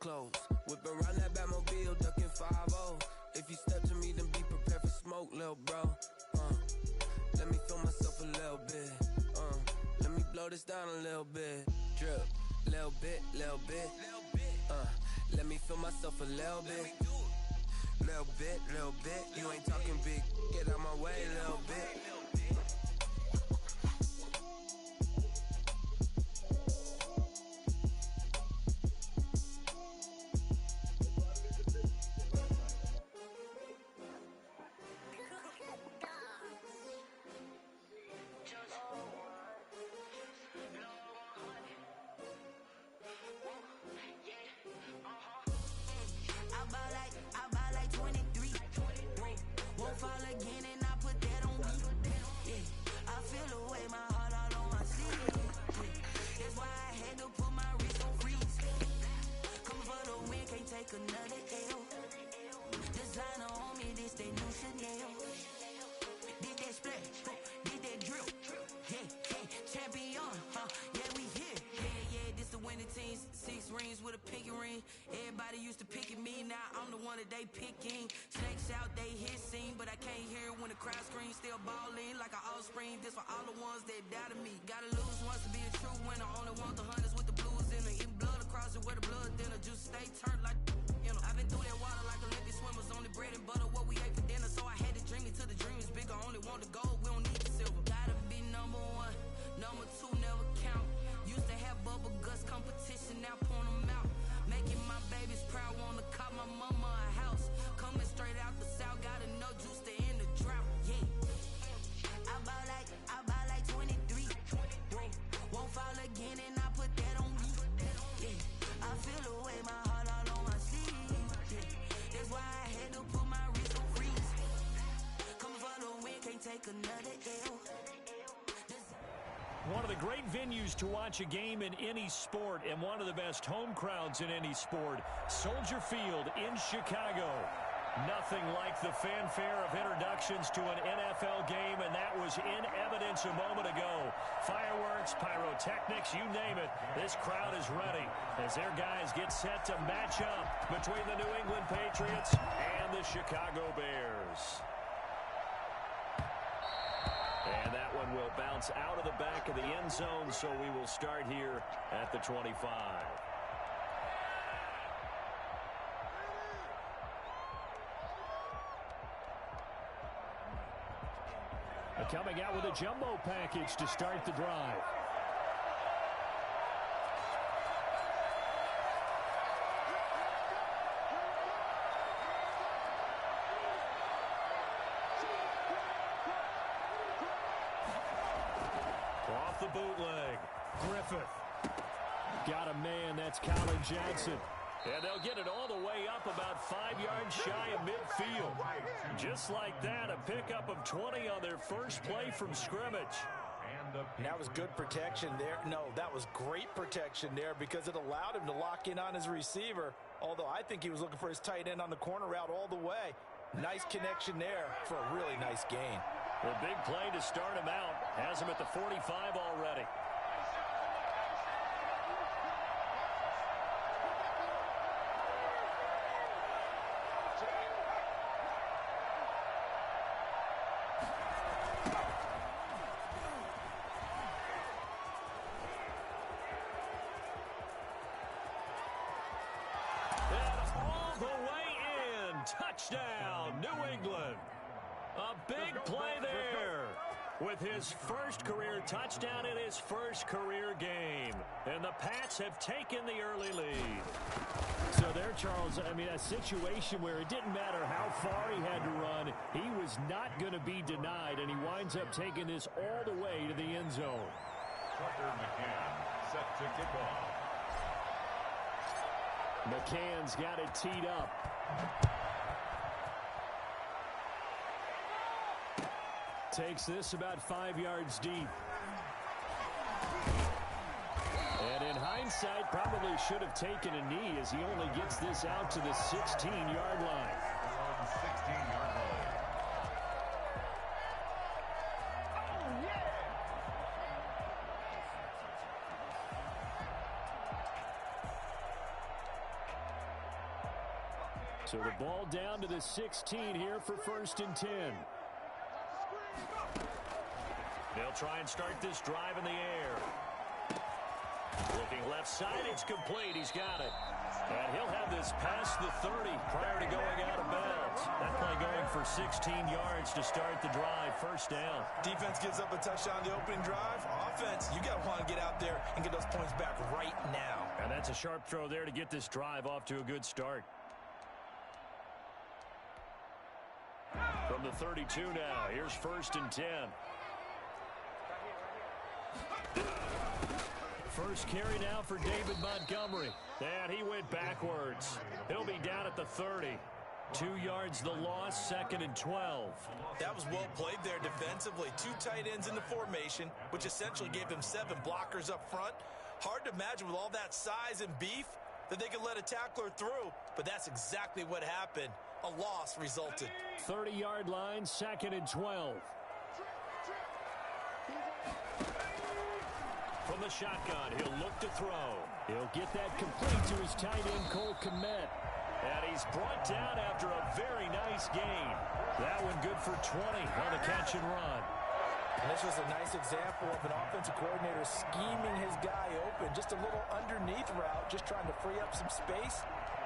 clothes. Whip around that Batmobile, ducking 5-0. If you step to me, then be prepared for smoke, lil' bro. Let me feel myself a little bit. Let me blow this down a little bit. Drip, little bit, little bit. Let me feel myself a little bit. Little bit, little bit. You ain't talking big. Get out my way, little bit. Everybody used to pick at me, now I'm the one that they picking. Snakes out, they hissing, but I can't hear when the crowd screams. Still balling like an offspring, this for all the ones that doubted me. Gotta lose once to be a true winner, only want the hunters with the blues in it. Eating blood across it where the blood thinner, just stay turned like you know. I've been through that water like Olympic swimmers, only bread and butter what we ate for dinner. So I had to dream it till the dream is bigger, only want the gold, we don't need the silver. Gotta be number one, number two never count. Used to have bubble guts competition, now point them out. Making my babies proud, wanna cop my mama a house. Coming straight out the south, got enough juice to end the drought, yeah. I buy like 23, won't fall again and I put that on me, yeah. I feel the way, my heart all on my sleeve, yeah. That's why I had to put my wrist on freeze. Coming for the win, can't take another L. One of the great venues to watch a game in any sport and one of the best home crowds in any sport, Soldier Field in Chicago. Nothing like the fanfare of introductions to an NFL game, and that was in evidence a moment ago. Fireworks, pyrotechnics, you name it. This crowd is ready as their guys get set to match up between the New England Patriots and the Chicago Bears. And that one will bounce out of the back of the end zone, so we will start here at the 25. Coming out with a jumbo package to start the drive. Off the bootleg. Griffith. Got a man, that's Colin Johnson. And they'll get it all the way up about 5 yards shy of midfield. Just like that, a pickup of 20 on their first play from scrimmage. And that was good protection there. No, that was great protection there because it allowed him to lock in on his receiver. Although I think he was looking for his tight end on the corner route all the way. Nice connection there for a really nice gain. A big play to start him out. Has him at the 45 already. Touchdown, New England. A big play there with his first career touchdown in his first career game. And the Pats have taken the early lead. So there, Charles, I mean, a situation where it didn't matter how far he had to run. He was not going to be denied, and he winds up taking this all the way to the end zone. Tucker McCann set to kick off. McCann's got it teed up. Takes this about 5 yards deep. And in hindsight, probably should have taken a knee as he only gets this out to the 16-yard line. 16-yard line. So the ball down to the 16 here for 1st and 10. They'll try and start this drive in the air. Looking left side, it's complete. He's got it. And he'll have this past the 30 prior to going out of bounds. That play going for 16 yards to start the drive. 1st down. Defense gives up a touchdown the opening drive. Offense, you got to want to get out there and get those points back right now. And that's a sharp throw there to get this drive off to a good start. From the 32 now, here's 1st and 10. First carry now for David Montgomery. And he went backwards. He'll be down at the 30. 2 yards the loss, 2nd and 12. That was well played there defensively. 2 tight ends in the formation, which essentially gave them 7 blockers up front. Hard to imagine with all that size and beef that they could let a tackler through, but that's exactly what happened. A loss resulted. 30-yard line, 2nd and 12. From the shotgun, he'll look to throw. He'll get that complete to his tight end, Cole Kmet. And he's brought down after a very nice gain. That one good for 20 on the catch and run. And this was a nice example of an offensive coordinator scheming his guy open. Just a little underneath route, just trying to free up some space,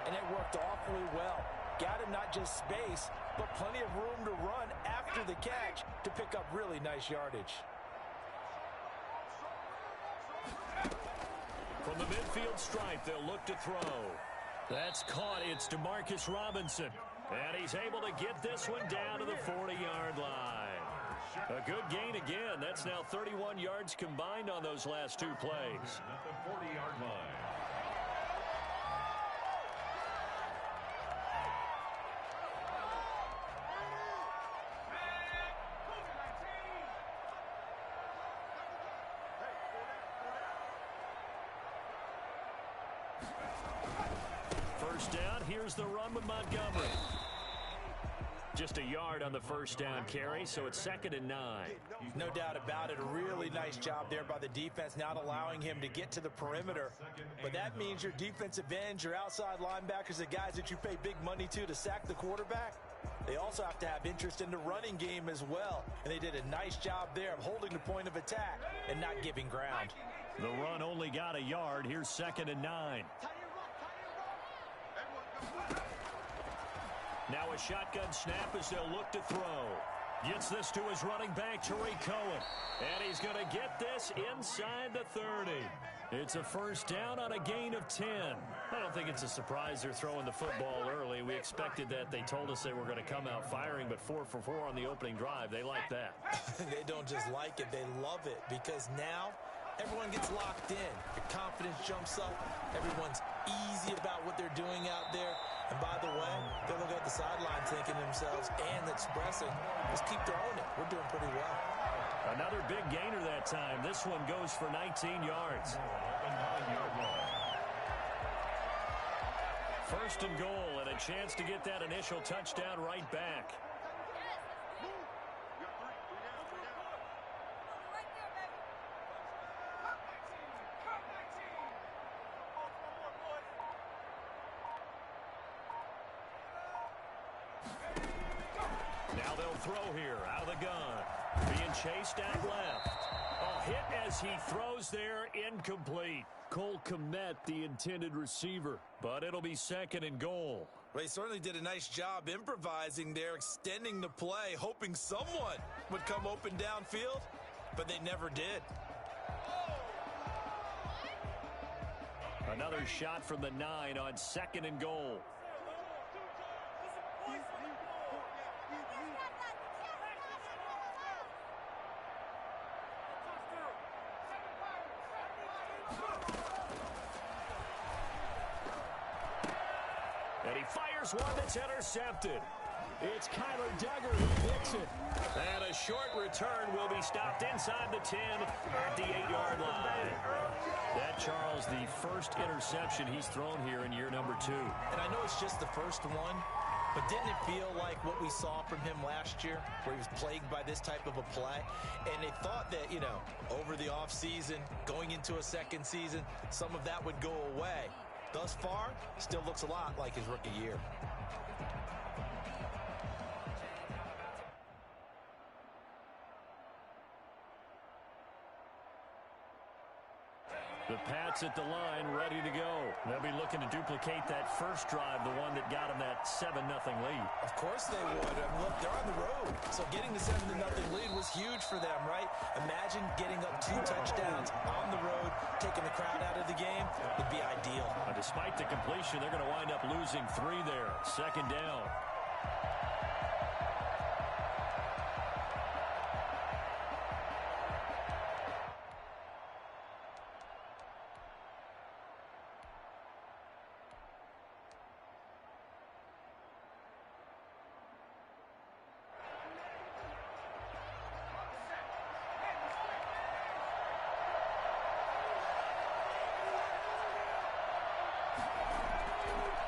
and it worked awfully well. Got him not just space, but plenty of room to run after the catch to pick up really nice yardage. From the midfield stripe, they'll look to throw. That's caught. It's Demarcus Robinson. And he's able to get this one down to the 40-yard line. A good gain again. That's now 31 yards combined on those last 2 plays. At the 40-yard line. First down, here's the run with Montgomery. Just a yard on the first down carry, so it's 2nd and 9. No doubt about it. A really nice job there by the defense, not allowing him to get to the perimeter. But that means your defensive ends, your outside linebackers, the guys that you pay big money to sack the quarterback, they also have to have interest in the running game as well. And they did a nice job there of holding the point of attack and not giving ground. The run only got a yard. Here's 2nd and 9. Now a shotgun snap as they'll look to throw. Gets this to his running back, Tariq Cohen. And he's going to get this inside the 30. It's a first down on a gain of 10. I don't think it's a surprise they're throwing the football early. We expected that. They told us they were going to come out firing, but 4 for 4 on the opening drive. They like that. They don't just like it, they love it, because now everyone gets locked in. Your confidence jumps up. Everyone's easy about what they're doing out there. And by the way, they're looking at the sideline thinking to themselves and expressing, let's keep throwing it. We're doing pretty well. Another big gainer that time. This one goes for 19 yards. First and goal, and a chance to get that initial touchdown right back. Now they'll throw here out of the gun. Being chased out left. A hit as he throws there, incomplete. Cole Kmet, the intended receiver, but it'll be 2nd and goal. Well, he certainly did a nice job improvising there, extending the play, hoping someone would come open downfield, but they never did. Another shot from the 9 on 2nd and goal. And he fires one that's intercepted. It's Kyler Duggar who picks it. And a short return will be stopped inside the 10 at the 8-yard line. That, Charles, the first interception he's thrown here in year number 2. And I know it's just the first one, but didn't it feel like what we saw from him last year, where he was plagued by this type of a play? And they thought that, over the offseason, going into a second season, some of that would go away. Thus far, still looks a lot like his rookie year. The Pats at the line, ready to go. They'll be looking to duplicate that first drive, the one that got them that 7-0 lead. Of course they would. I mean, look, they're on the road. So getting the 7-0 lead was huge for them, right? Imagine getting up 2 touchdowns on the road, taking the crowd out of the game. Would be ideal. Despite the completion, they're going to wind up losing 3 there. Second down.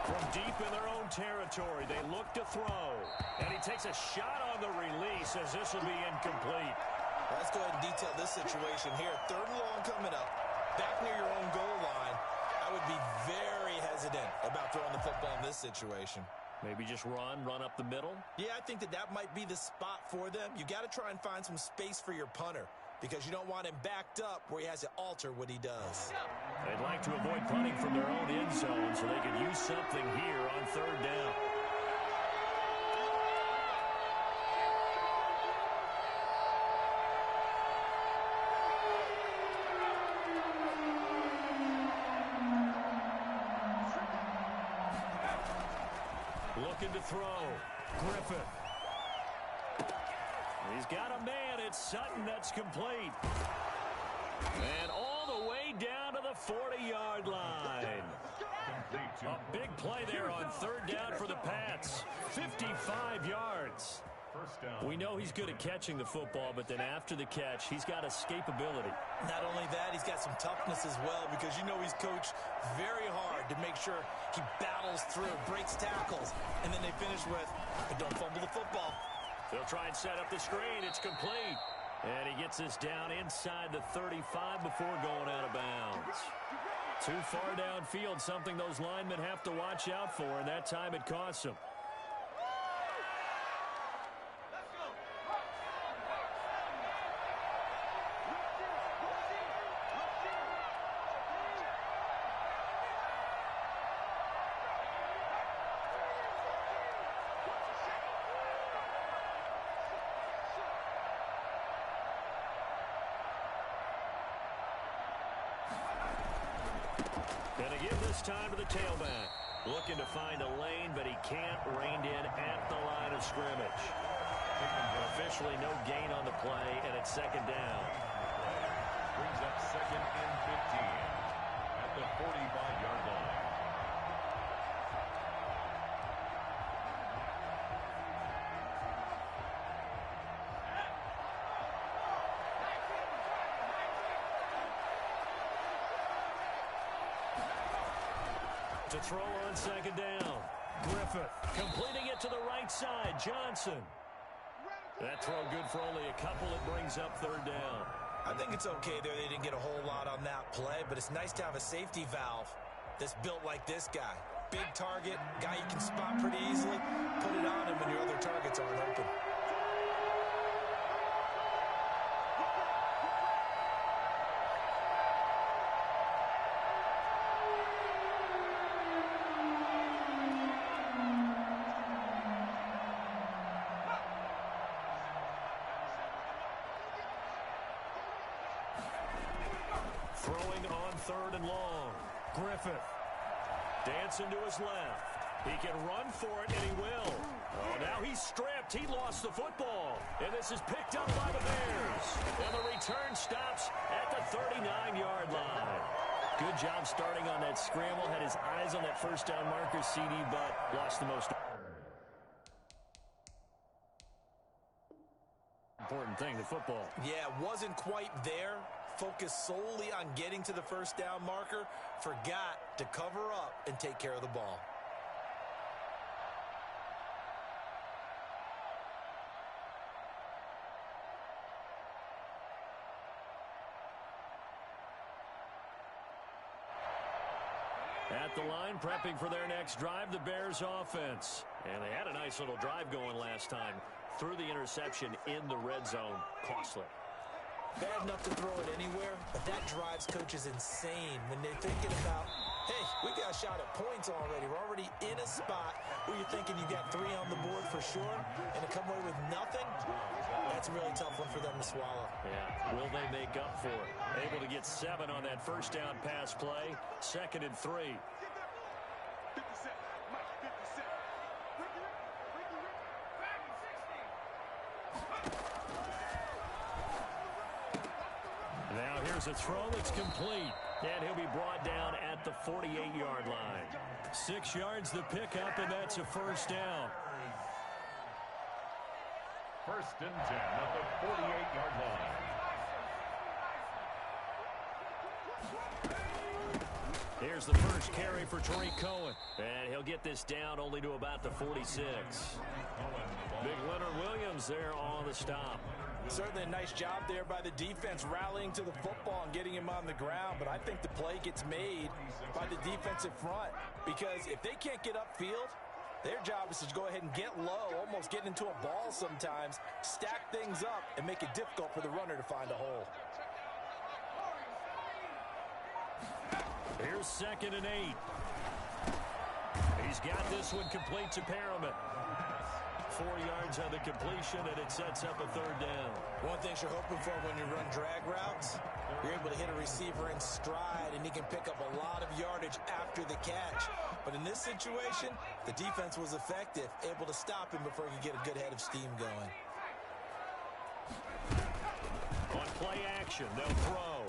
From deep in their own territory, they look to throw. And he takes a shot on the release as this will be incomplete. Let's go ahead and detail this situation here. 3rd and long coming up. Back near your own goal line. I would be very hesitant about throwing the football in this situation. Maybe just run up the middle? Yeah, I think that might be the spot for them. You got to try and find some space for your punter, because you don't want him backed up where he has to alter what he does. They'd like to avoid punting from their own end zone so they could use something here on 3rd down. Looking to throw. Griffith. He's got a man. It's Sutton that's complete. And all the way down to the 40-yard line. A big play there on 3rd down for the Pats. 55 yards. We know he's good at catching the football, but then after the catch, he's got escapability. Not only that, he's got some toughness as well, because you know he's coached very hard to make sure he battles through, breaks tackles, and then they finish with, but don't fumble the football. They'll try and set up the screen. It's complete. And he gets us down inside the 35 before going out of bounds. Too far downfield, something those linemen have to watch out for, and that time it costs them. Gonna give this time to the tailback. Looking to find a lane, but he can't. Reined in at the line of scrimmage. Officially no gain on the play, and it's 2nd down. Brings up 2nd and 15 at the 45-yard line. To throw on 2nd down. Griffith completing it to the right side. Johnson. That throw good for only a couple. It brings up 3rd down. I think it's okay there. They didn't get a whole lot on that play, but it's nice to have a safety valve that's built like this guy. Big target, guy you can spot pretty easily. Put it on him when your other targets aren't open. Throwing on 3rd and long. Griffith. Dancing to his left. He can run for it, and he will. Oh, now he's stripped. He lost the football. And this is picked up by the Bears. And the return stops at the 39-yard line. Good job starting on that scramble. Had his eyes on that first down marker, CD, but lost the most important thing, the football. Yeah, wasn't quite there. Focused solely on getting to the first down marker. Forgot to cover up and take care of the ball. At the line, prepping for their next drive, the Bears offense. And they had a nice little drive going last time. Threw the interception in the red zone. Costly. Bad enough to throw it anywhere, but that drives coaches insane when they're thinking about, hey, we got a shot at points already. We're already in a spot where you're thinking you got 3 on the board for sure, and to come away with nothing, that's a really tough one for them to swallow. Yeah, will they make up for it? Able to get 7 on that first down pass play. 2nd and 3. Now here's a throw that's complete. And he'll be brought down at the 48-yard line. 6 yards the pickup, and that's a first down. 1st and 10 at the 48-yard line. Here's the first carry for Tariq Cohen. And he'll get this down only to about the 46. Big Leonard Williams there on the stop. Certainly a nice job there by the defense rallying to the football and getting him on the ground, but I think the play gets made by the defensive front because if they can't get upfield, their job is to go ahead and get low, almost get into a ball sometimes, stack things up, and make it difficult for the runner to find a hole. Here's 2nd and 8. He's got this one complete to Perriman. 4 yards on the completion, and it sets up a 3rd down. One thing you're hoping for when you run drag routes, you're able to hit a receiver in stride, and he can pick up a lot of yardage after the catch. But in this situation, the defense was effective, able to stop him before he could get a good head of steam going. On play action, they'll throw.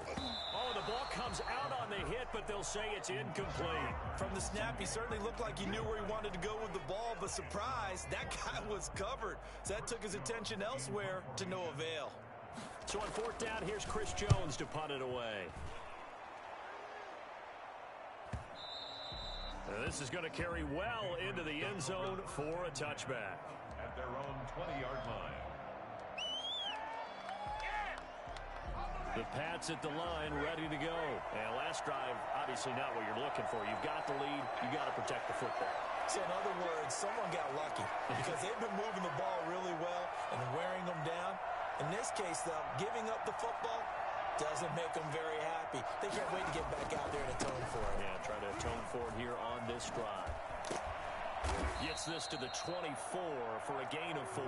Oh, the ball comes out on the hit, but they'll say it's incomplete. From the snap, he certainly looked like he knew where he wanted to go with the ball, but surprise, that guy was covered. So that took his attention elsewhere to no avail. So on 4th down, here's Chris Jones to punt it away. This is going to carry well into the end zone for a touchback. At their own 20-yard line. The Pats at the line, ready to go. And last drive, obviously not what you're looking for. You've got the lead. You've got to protect the football. So in other words, someone got lucky because they've been moving the ball really well and wearing them down. In this case, though, giving up the football doesn't make them very happy. They can't wait to get back out there and atone for it. Yeah, try to atone for it here on this drive. Gets this to the 24 for a gain of 4.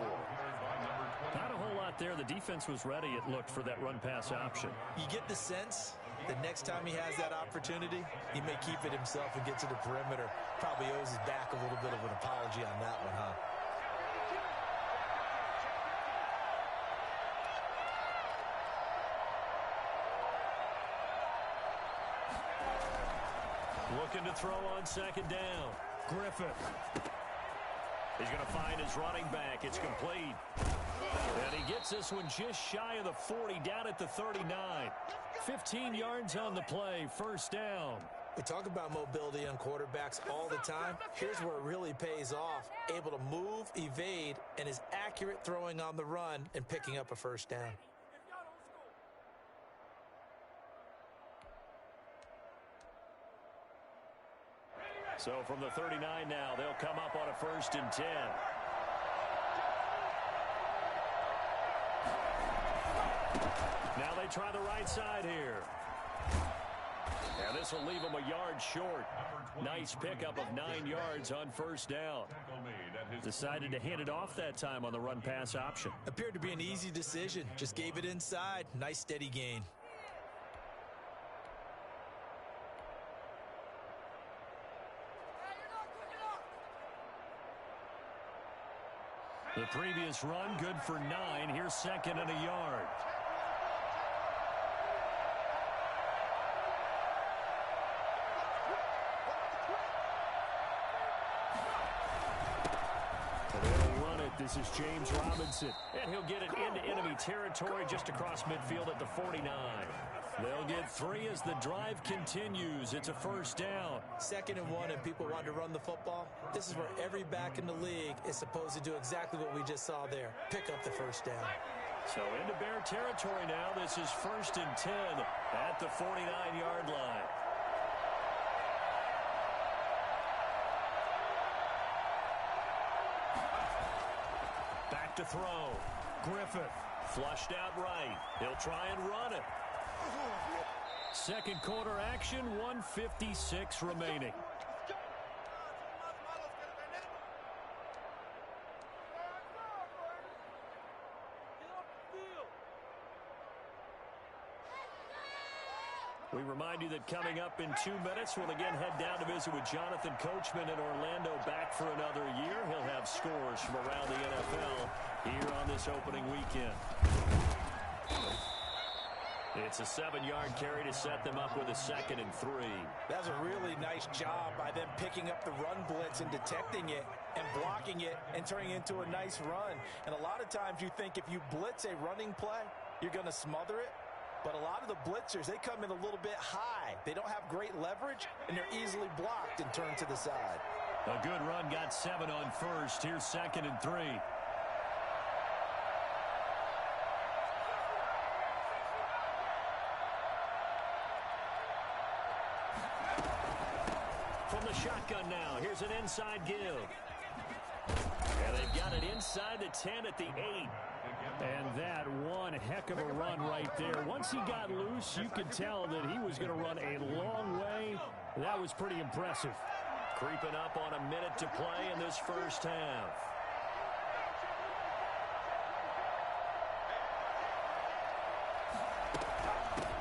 Not a whole lot there. The defense was ready, it looked, for that run-pass option. You get the sense that next time he has that opportunity, he may keep it himself and get to the perimeter. Probably owes his back a little bit of an apology on that one, huh? Looking to throw on 2nd down. Griffith. He's going to find his running back. It's complete. And he gets this one just shy of the 40, down at the 39. 15 yards on the play, 1st down. We talk about mobility on quarterbacks all the time. Here's where it really pays off. Able to move, evade, and is accurate throwing on the run and picking up a 1st down. So from the 39 now, they'll come up on a 1st and 10. Now they try the right side here. And this will leave them a yard short. Nice pickup of 9 yards on 1st down. Decided to hand it off that time on the run-pass option. Appeared to be an easy decision. Just gave it inside. Nice steady gain. The previous run, good for 9. Here's 2nd and a yard. They'll run it. This is James Robinson. And he'll get it into enemy territory just across midfield at the 49. They'll get 3 as the drive continues. It's a 1st down. 2nd and 1, and people want to run the football. This is where every back in the league is supposed to do exactly what we just saw there. Pick up the 1st down. So into Bear territory now. This is 1st and 10 at the 49-yard line. Back to throw. Griffith flushed out right. He'll try and run it. Second quarter action, 1:56 remaining. We remind you that coming up in 2 minutes, we'll again head down to visit with Jonathan Coachman in Orlando, back for another year. He'll have scores from around the NFL here on this opening weekend. It's a 7-yard carry to set them up with a 2nd and 3. That's a really nice job by them picking up the run blitz and detecting it and blocking it and turning it into a nice run. And a lot of times you think if you blitz a running play, you're going to smother it. But a lot of the blitzers, they come in a little bit high. They don't have great leverage, and they're easily blocked and turned to the side. A good run, got 7 on first. Here's 2nd and 3. From the shotgun now, here's an inside give. And they've got it inside the 10 at the 8. And that one heck of a run right there. Once he got loose, you could tell that he was going to run a long way. That was pretty impressive. Creeping up on a minute to play in this first half.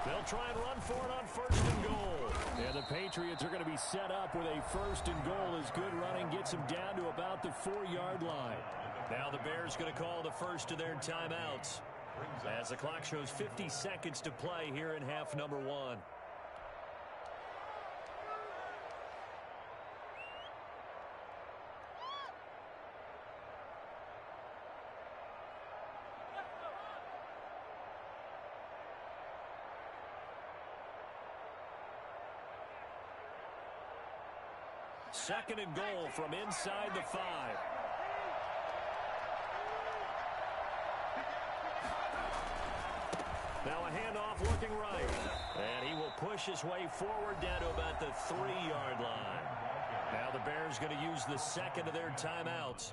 They'll try and run for it on 1st and goal. And the Patriots are going to be set up with a 1st and goal as good running gets them down to about the 4-yard line. Now the Bears going to call the first of their timeouts as the clock shows 50 seconds to play here in half number 1. Second and goal from inside the 5. Now a handoff looking right. And he will push his way forward down to about the 3-yard line. Now the Bears going to use the 2nd of their timeouts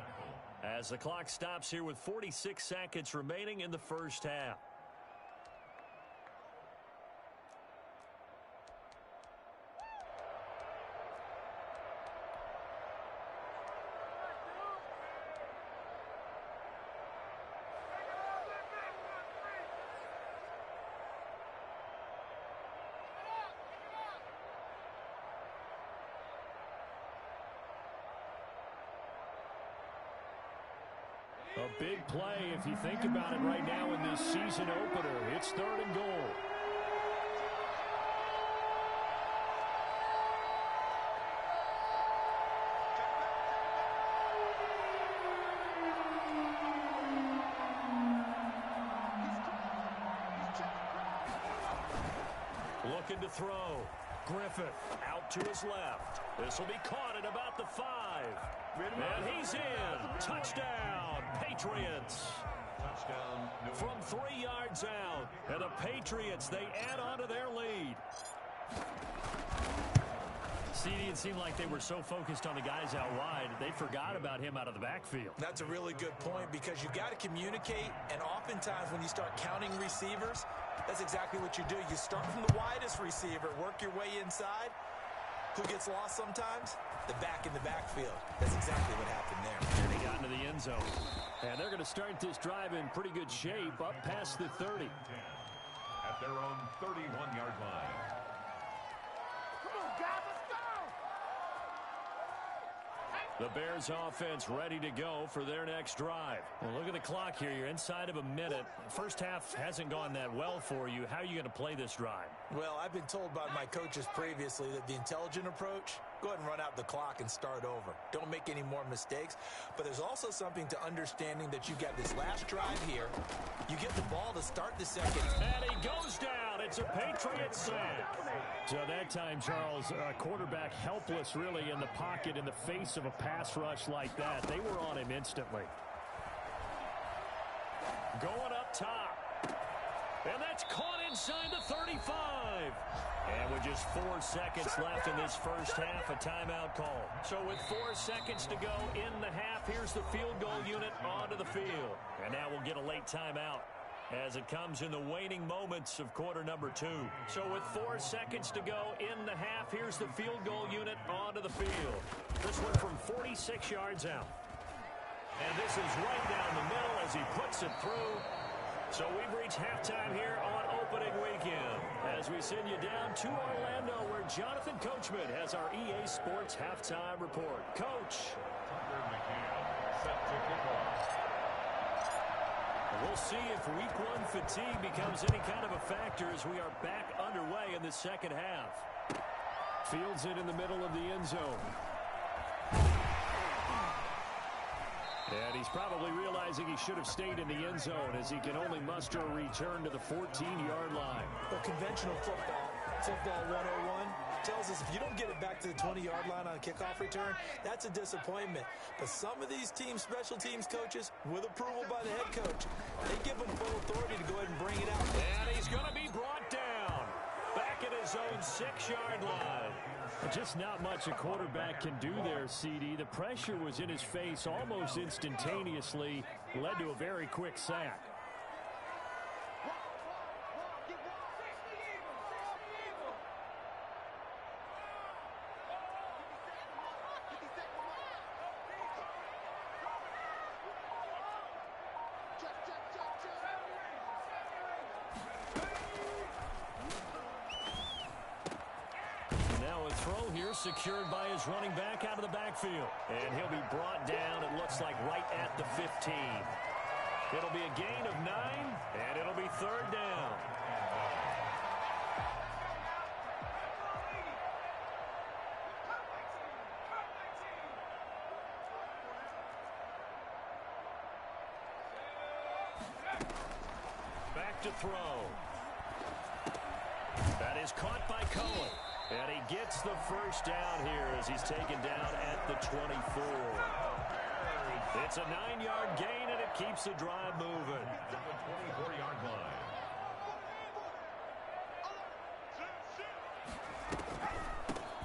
as the clock stops here with 46 seconds remaining in the first half. A big play if you think about it right now in this season opener. It's 3rd and goal. Looking to throw. Griffith out to his left. This will be caught at about the 5. And he's in. Touchdown, Patriots. Touchdown. From 3 yards out. And the Patriots, they add on to their lead. CD, it seemed like they were so focused on the guys out wide, they forgot about him out of the backfield. That's a really good point because you got to communicate, and oftentimes when you start counting receivers, that's exactly what you do. You start from the widest receiver, work your way inside. Who gets lost sometimes? The back in the backfield. That's exactly what happened there. They got into the end zone. And they're going to start this drive in pretty good shape up past the 30. At their own 31-yard line. Come on, guys, let's go! The Bears offense ready to go for their next drive. Well, look at the clock here. You're inside of a minute. First half hasn't gone that well for you. How are you going to play this drive? Well, I've been told by my coaches previously that the intelligent approach, go ahead and run out the clock and start over. Don't make any more mistakes. But there's also something to understanding that you got this last drive here. You get the ball to start the second. And he goes down. It's a Patriot sack. So that time, Charles, quarterback helpless really in the pocket in the face of a pass rush like that. They were on him instantly. Going up top. And that's caught inside the 35. And with just 4 seconds left in this first half, a timeout call. So with 4 seconds to go in the half, here's the field goal unit onto the field. And now we'll get a late timeout as it comes in the waning moments of quarter number 2. So with 4 seconds to go in the half, here's the field goal unit onto the field. This one from 46 yards out. And this is right down the middle as he puts it through. So we've reached halftime here on opening weekend as we send you down to Orlando where Jonathan Coachman has our EA Sports halftime report. Coach. Tucker McNeil set to kick off. We'll see if week 1 fatigue becomes any kind of a factor as we are back underway in the second half. Fields it in the middle of the end zone. And he's probably realizing he should have stayed in the end zone as he can only muster a return to the 14-yard line. Well, conventional football 101, tells us if you don't get it back to the 20-yard line on a kickoff return, that's a disappointment. But some of these special teams coaches, with approval by the head coach, they give them full authority to go ahead and bring it out. And he's going to be brought down back at his own 6-yard line. Just not much a quarterback can do there, CD. The pressure was in his face almost instantaneously, led to a very quick sack. Secured by his running back out of the backfield. And he'll be brought down, it looks like, right at the 15. It'll be a gain of 9, and it'll be 3rd down. Back to throw. That is caught by Cohen. And he gets the first down here as he's taken down at the 24. It's a 9-yard gain, and it keeps the drive moving. To the 24-yard line.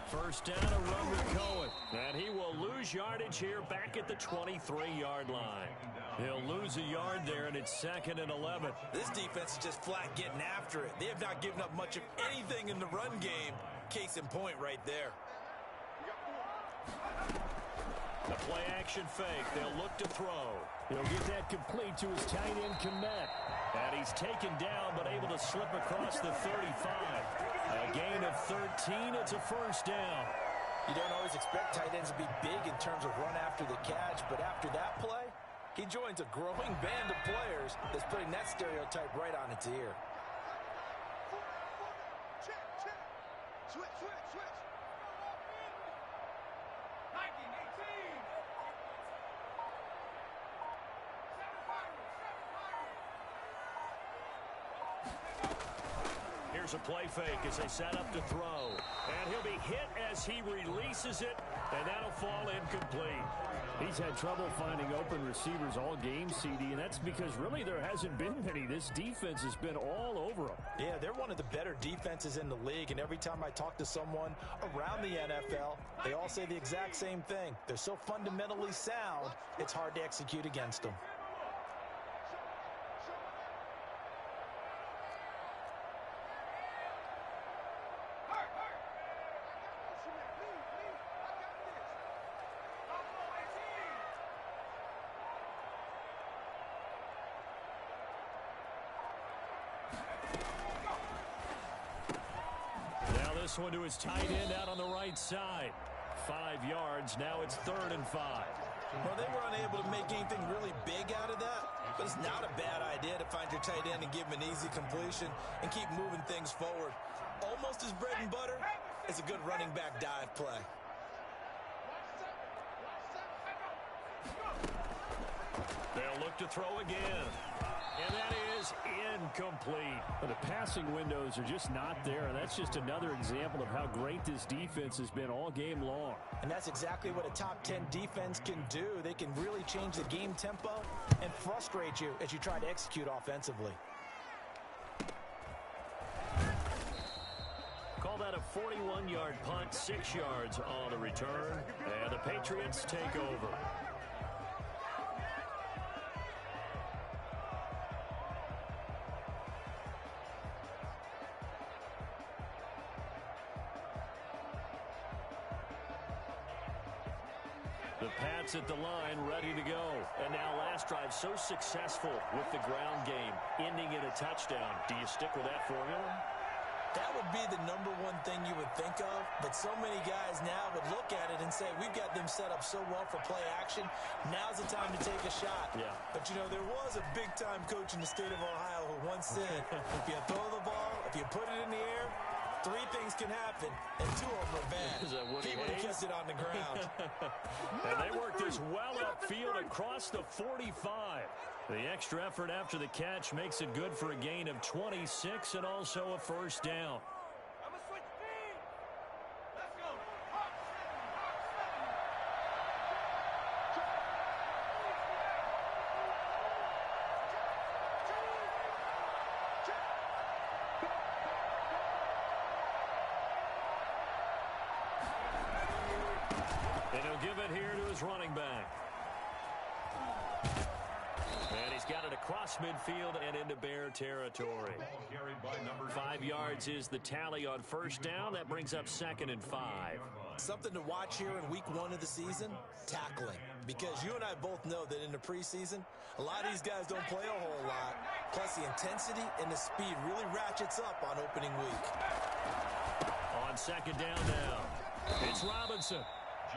First down, a run with Cohen. And he will lose yardage here back at the 23-yard line. He'll lose a yard there, and it's 2nd and 11. This defense is just flat getting after it. They have not given up much of anything in the run game. Case in point right there. The play-action fake. They'll look to throw. He'll get that complete to his tight end, Kmet. And he's taken down, but able to slip across the 35. A gain of 13. It's a first down. You don't always expect tight ends to be big in terms of run after the catch, but after that play, he joins a growing band of players that's putting that stereotype right on its ear. Here's a play fake as they set up to throw. And he'll be hit as he releases it, and that'll fall incomplete. He's had trouble finding open receivers all game, CD, and that's because really there hasn't been many. This defense has been all over them. Yeah, they're one of the better defenses in the league, and every time I talk to someone around the NFL, they all say the exact same thing. They're so fundamentally sound, it's hard to execute against them. This one to his tight end out on the right side. 5 yards. Now it's 3rd and 5. Well, they were unable to make anything really big out of that, but it's not a bad idea to find your tight end and give him an easy completion and keep moving things forward. Almost his bread and butter is a good running back dive play. They'll look to throw again. And that is incomplete. But the passing windows are just not there. And that's just another example of how great this defense has been all game long. And that's exactly what a top 10 defense can do. They can really change the game tempo and frustrate you as you try to execute offensively. a 41-yard punt, 6 yards on the return, and the Patriots take over. The Pats at the line, ready to go. And now last drive so successful with the ground game, ending in a touchdown. Do you stick with that formula? That would be the number one thing you would think of, but so many guys now would look at it and say, we've got them set up so well for play action. Now's the time to take a shot. Yeah. But, you know, there was a big-time coach in the state of Ohio who once said, if you throw the ball, if you put it in the air, 3 things can happen, and 2 of them are bad. He would have kissed it on the ground. And they worked this well upfield across the 45. The extra effort after the catch makes it good for a gain of 26 and also a first down. And he'll give it here to his running back. And he's got it across midfield and into Bear territory. 5 yards is the tally on first down. That brings up 2nd and 5. Something to watch here in week 1 of the season, tackling. Because you and I both know that in the preseason, a lot of these guys don't play a whole lot. Plus the intensity and the speed really ratchets up on opening week. On 2nd down now, it's Robinson.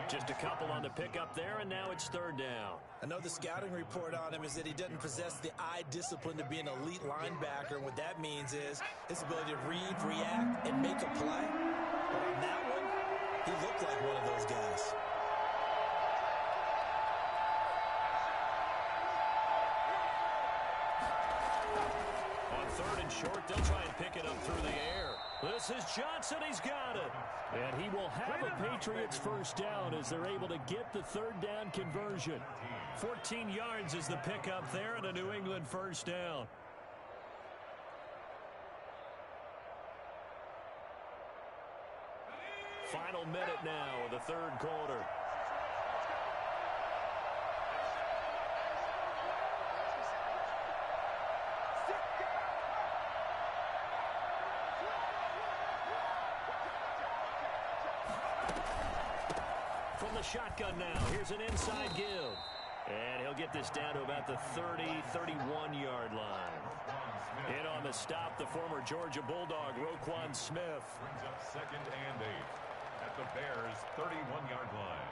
Just a couple on the pickup there, and now it's 3rd down. I know the scouting report on him is that he doesn't possess the eye discipline to be an elite linebacker. And what that means is his ability to read, react, and make a play. But on that one, he looked like one of those guys. On 3rd and short, they'll try and pick it up through the air. This is Johnson. He's got it. And he will have a Patriots first down as they're able to get the 3rd down conversion. 14 yards is the pickup there and a New England first down. Final minute now of the 3rd quarter. From the shotgun now, here's an inside give. And he'll get this down to about the 30, 31-yard line. In on the stop, the former Georgia Bulldog, Roquan Smith. Brings up 2nd and 8 at the Bears' 31-yard line.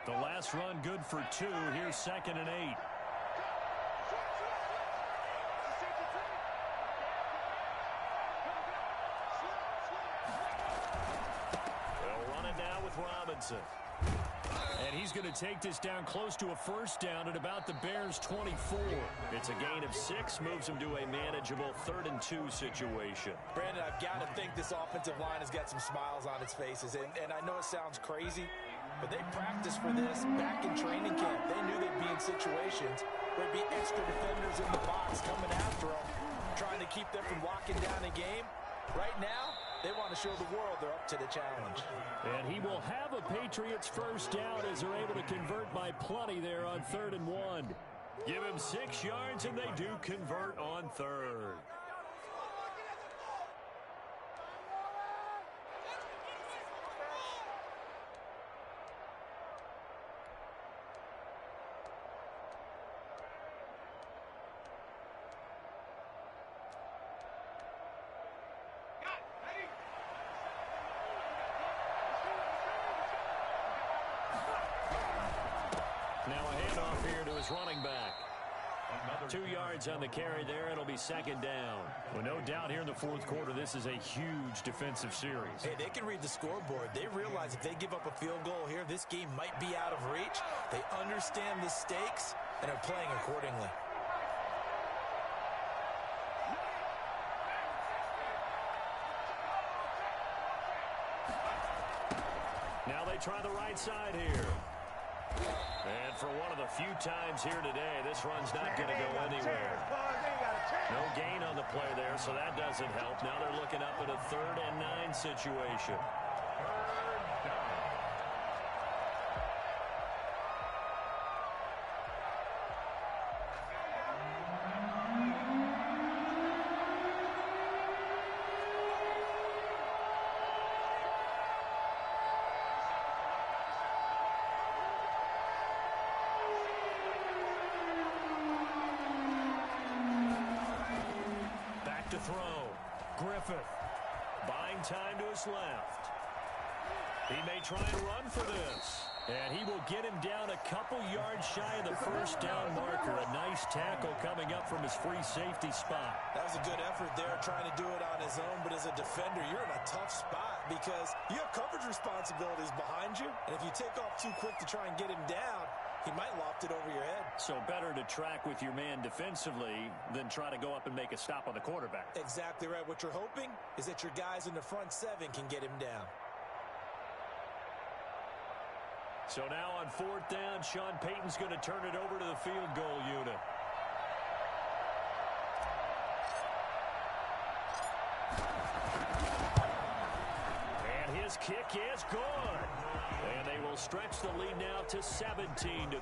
The last run good for 2. Here's 2nd and 8. Robinson. And he's going to take this down close to a first down at about the Bears' 24. It's a gain of 6, moves him to a manageable 3rd and 2 situation. Brandon, I've got to think this offensive line has got some smiles on its faces. And I know it sounds crazy, but they practiced for this back in training camp. They knew they'd be in situations where there'd be extra defenders in the box coming after them, trying to keep them from locking down a game. Right now, they want to show the world they're up to the challenge. And he will have a Patriots first down as they're able to convert by plenty there on 3rd and 1. Give him 6 yards, and they do convert on 3rd. Now a handoff here to his running back. 2 yards on the carry there. It'll be 2nd down. Well, no doubt here in the 4th quarter, this is a huge defensive series. Hey, they can read the scoreboard. They realize if they give up a field goal here, this game might be out of reach. They understand the stakes and are playing accordingly. Now they try the right side here. And for one of the few times here today, this run's not going to go anywhere. No gain on the play there, so that doesn't help. Now they're looking up at a 3rd and 9 situation. To throw. Griffith buying time to his left. He may try and run for this. And he will get him down a couple yards shy of the first down marker. A nice tackle coming up from his free safety spot. That was a good effort there, trying to do it on his own. But as a defender, you're in a tough spot because you have coverage responsibilities behind you. And if you take off too quick to try and get him down, he might loft it over your head. So better to track with your man defensively than try to go up and make a stop on the quarterback. Exactly right. What you're hoping is that your guys in the front 7 can get him down. So now on 4th down, Sean Payton's going to turn it over to the field goal unit. And his kick is good. And they will stretch the lead now to 17-3.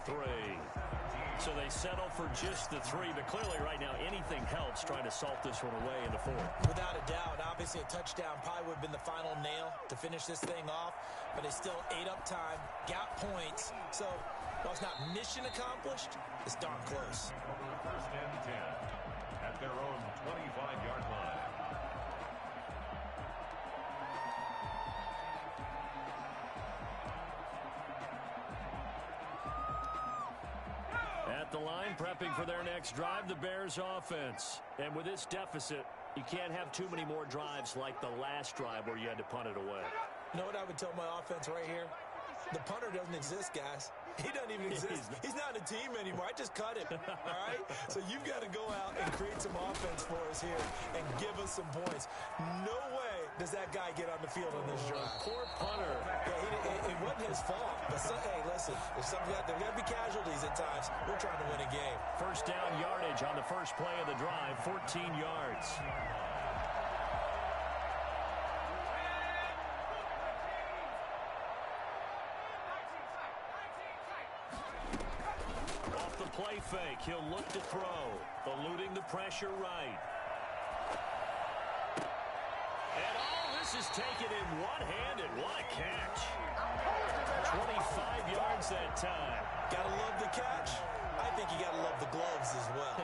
So they settle for just the 3, but clearly right now anything helps trying to salt this one away in the 4th. Without a doubt, obviously a touchdown probably would have been the final nail to finish this thing off, but it's still 8 up time, got points, so while it's not mission accomplished, it's darn close. 1st and 10 at their own 25-yard line. At the line, prepping for their next drive, the Bears offense. And with this deficit, you can't have too many more drives like the last drive where you had to punt it away. You know what I would tell my offense right here? The punter doesn't exist, guys. He doesn't even exist. He's not on a team anymore. I just cut him, all right? So you've got to go out and create some offense for us here and give us some points. No way does that guy get on the field on this drive. Poor punter. Yeah, it wasn't his fault. But hey, listen, there's got to be casualties at times. We're trying to win a game. First down yardage on the first play of the drive, 14 yards. Play fake. He'll look to throw. Eluding the pressure right. And all this is taken in one-handed. What a catch. 25 yards that time. Gotta love the catch. I think you gotta love the gloves as well.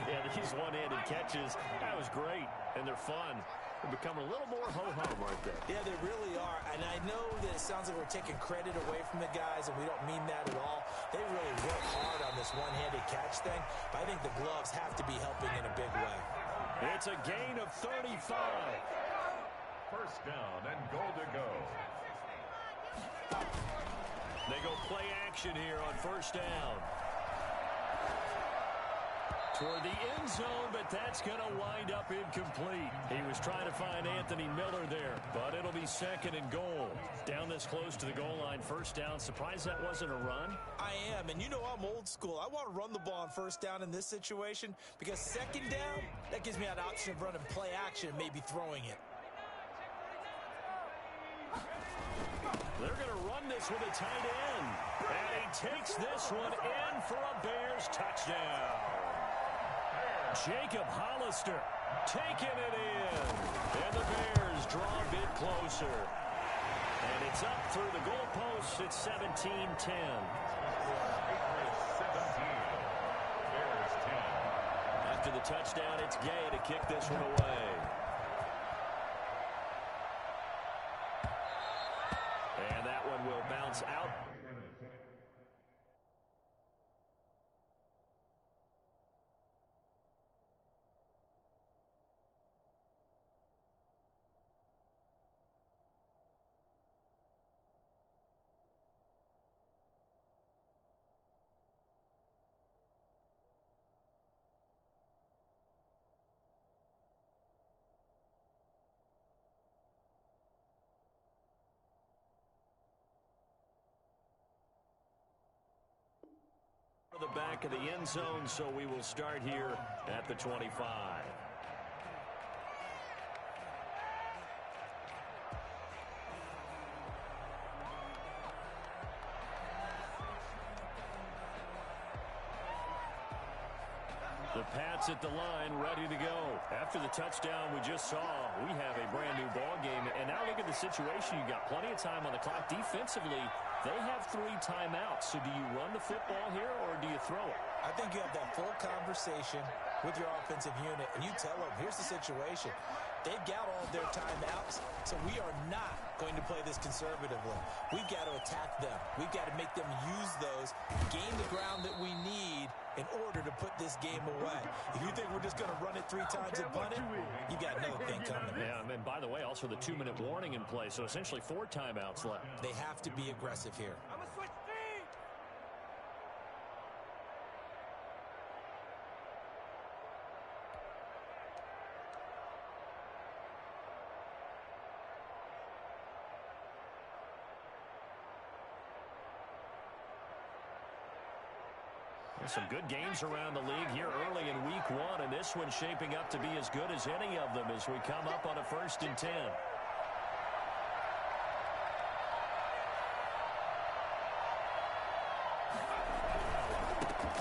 Yeah, these one-handed catches, that was great. And they're fun. They become a little more ho-hum right there. Yeah, they really are. And I know that it sounds like we're taking credit away from the guys, and we don't mean that at all. They really work hard on this one-handed catch thing, but I think the gloves have to be helping in a big way. It's a gain of 35. 1st down and goal to go. They go play action here on 1st down. Toward the end zone, but that's going to wind up incomplete. He was trying to find Anthony Miller there, but it'll be 2nd and goal. Down this close to the goal line, 1st down. Surprised that wasn't a run? I am, and you know I'm old school. I want to run the ball on 1st down in this situation because 2nd down, that gives me an option of running play action and maybe throwing it. They're going to run this with a tight end. And he takes this one in for a Bears touchdown. Jacob Hollister taking it in. And the Bears draw a bit closer. And it's up through the goalposts. It's 17-10. After the touchdown, it's Gay to kick this one away. And that one will bounce out. the back of the end zone, so we will start here at the 25. The Pats at the line, ready to go. After the touchdown we just saw, we have a brand-new ball game. And now look at the situation. You got plenty of time on the clock. Defensively, they have 3 timeouts. So do you run the football here, or do you throw it? I think you have that full conversation with your offensive unit, and you tell them, here's the situation. They've got all of their timeouts, so we are not going to play this conservatively. We've got to attack them. We've got to make them use those, gain the ground that we need in order to put this game away. If you think we're just going to run it 3 times and punt it, you got another thing coming. Yeah, and by the way, also the 2-minute warning in play, so essentially 4 timeouts left. They have to be aggressive here. I'm going to switch teams. Some good games around the league here early in week 1, and this one's shaping up to be as good as any of them as we come up on a 1st and 10.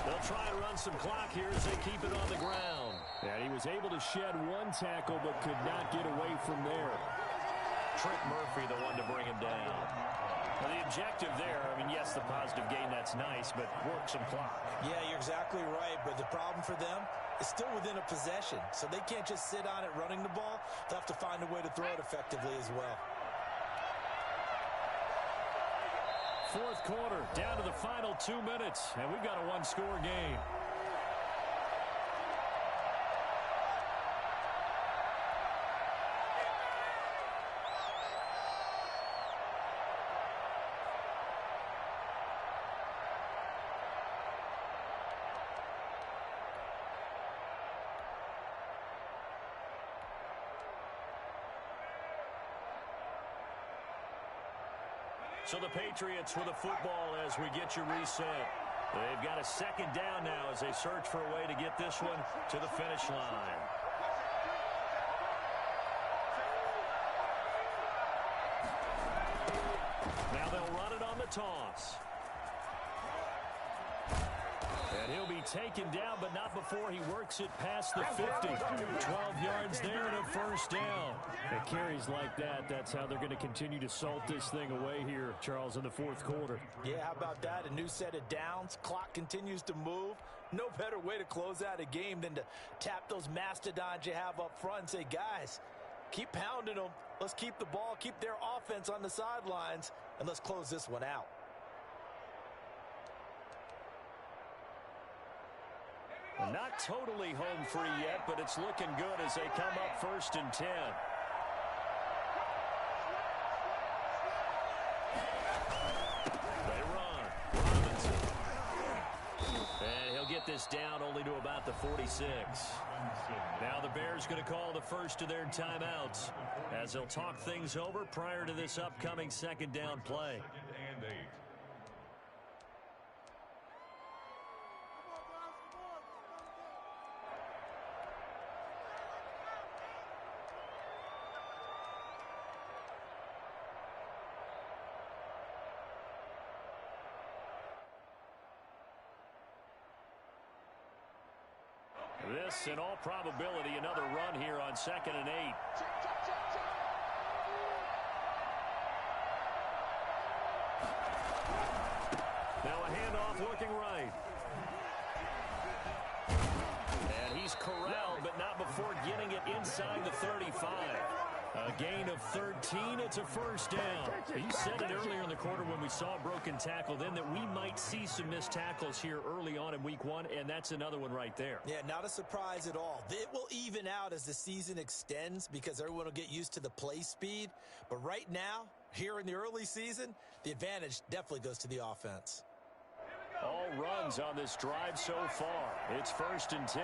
They'll try and run some clock here as they keep it on the ground. And he was able to shed 1 tackle but could not get away from there. Trent Murphy, the one to bring him down. Well, the objective there, I mean, yes, the positive gain, that's nice, but work some clock. Yeah, you're exactly right, but the problem for them is still within a possession, so they can't just sit on it running the ball. They'll have to find a way to throw it effectively as well. 4th quarter, down to the final 2 minutes, and we've got a 1-score game. So the Patriots with the football as we get you reset. They've got a 2nd down now as they search for a way to get this one to the finish line. Now they'll run it on the toss. And he'll be taken down, but not before he works it past the 50. 12 yards there and a 1st down. It carries like that. That's how they're going to continue to salt this thing away here, Charles, in the 4th quarter. Yeah, how about that? A new set of downs. Clock continues to move. No better way to close out a game than to tap those mastodons you have up front and say, guys, keep pounding them. Let's keep the ball, keep their offense on the sidelines, and let's close this one out. Not totally home free yet, but it's looking good as they come up 1st and 10. They run. Robinson. And he'll get this down only to about the 46. Now the Bears going to call the first of their timeouts as they'll talk things over prior to this upcoming 2nd down play. This, in all probability, another run here on 2nd and 8. Now a handoff looking right. And he's corralled, but not before getting it inside the 35. A gain of 13. It's a 1st down. You said it earlier in the quarter when we saw a broken tackle then that we might see some missed tackles here early on in week 1, and that's another one right there. Yeah, not a surprise at all. It will even out as the season extends because everyone will get used to the play speed. But right now, here in the early season, the advantage definitely goes to the offense. All runs on this drive so far. It's 1st and 10.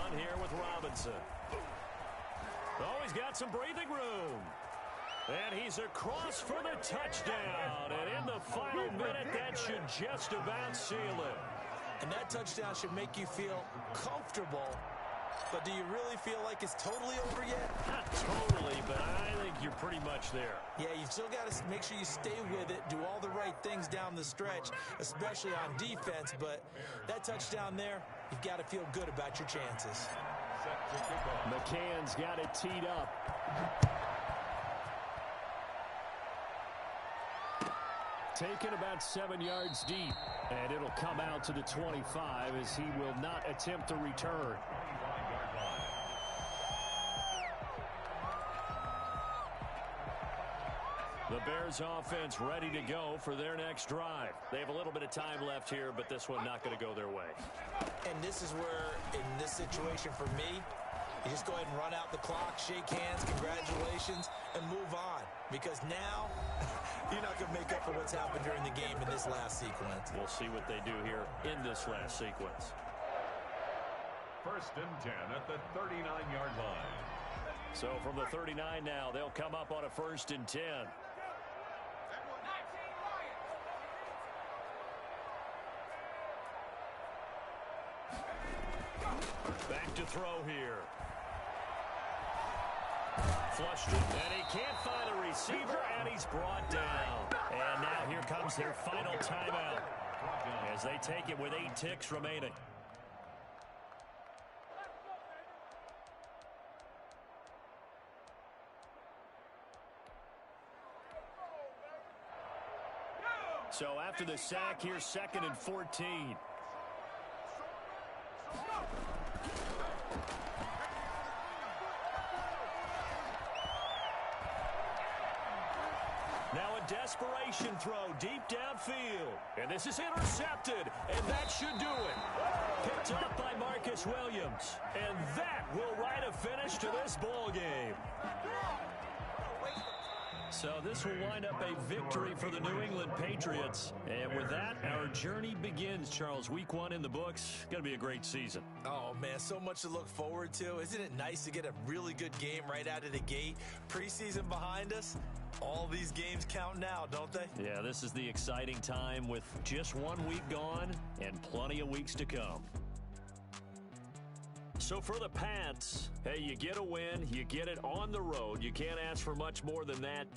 run here with Robinson. Oh, he's got some breathing room. And he's across for the touchdown. And in the final minute, that should just about seal it. And that touchdown should make you feel comfortable. But do you really feel like it's totally over yet? Not totally, but I think you're pretty much there. Yeah, you've still got to make sure you stay with it, do all the right things down the stretch, especially on defense. But that touchdown there, you've got to feel good about your chances. McCann's got it teed up. Taken about 7 yards deep, and it'll come out to the 25 as he will not attempt to return. The Bears offense ready to go for their next drive. They have a little bit of time left here, but this one not going to go their way. And this is where, in this situation for me, you just go ahead and run out the clock, shake hands, congratulations, and move on. Because now, you're not going to make up for what's happened during the game in this last sequence. We'll see what they do here in this last sequence. 1st and 10 at the 39-yard line. So from the 39 now, they'll come up on a 1st and 10. Back to throw here. Flushed it, and he can't find a receiver, and he's brought down. And now here comes their final timeout as they take it with 8 ticks remaining. So after the sack, here's 2nd and 14. Now a desperation throw deep downfield. And this is intercepted, and that should do it. Picked up by Marcus Williams. And that will write a finish to this ball game. So this will wind up a victory for the New England Patriots. And with that, our journey begins, Charles. Week 1 in the books. Going to be a great season. Oh, man, so much to look forward to. Isn't it nice to get a really good game right out of the gate? Preseason behind us. All these games count now, don't they? Yeah, this is the exciting time with just 1 week gone and plenty of weeks to come. So for the Pats, hey, you get a win, you get it on the road. You can't ask for much more than that.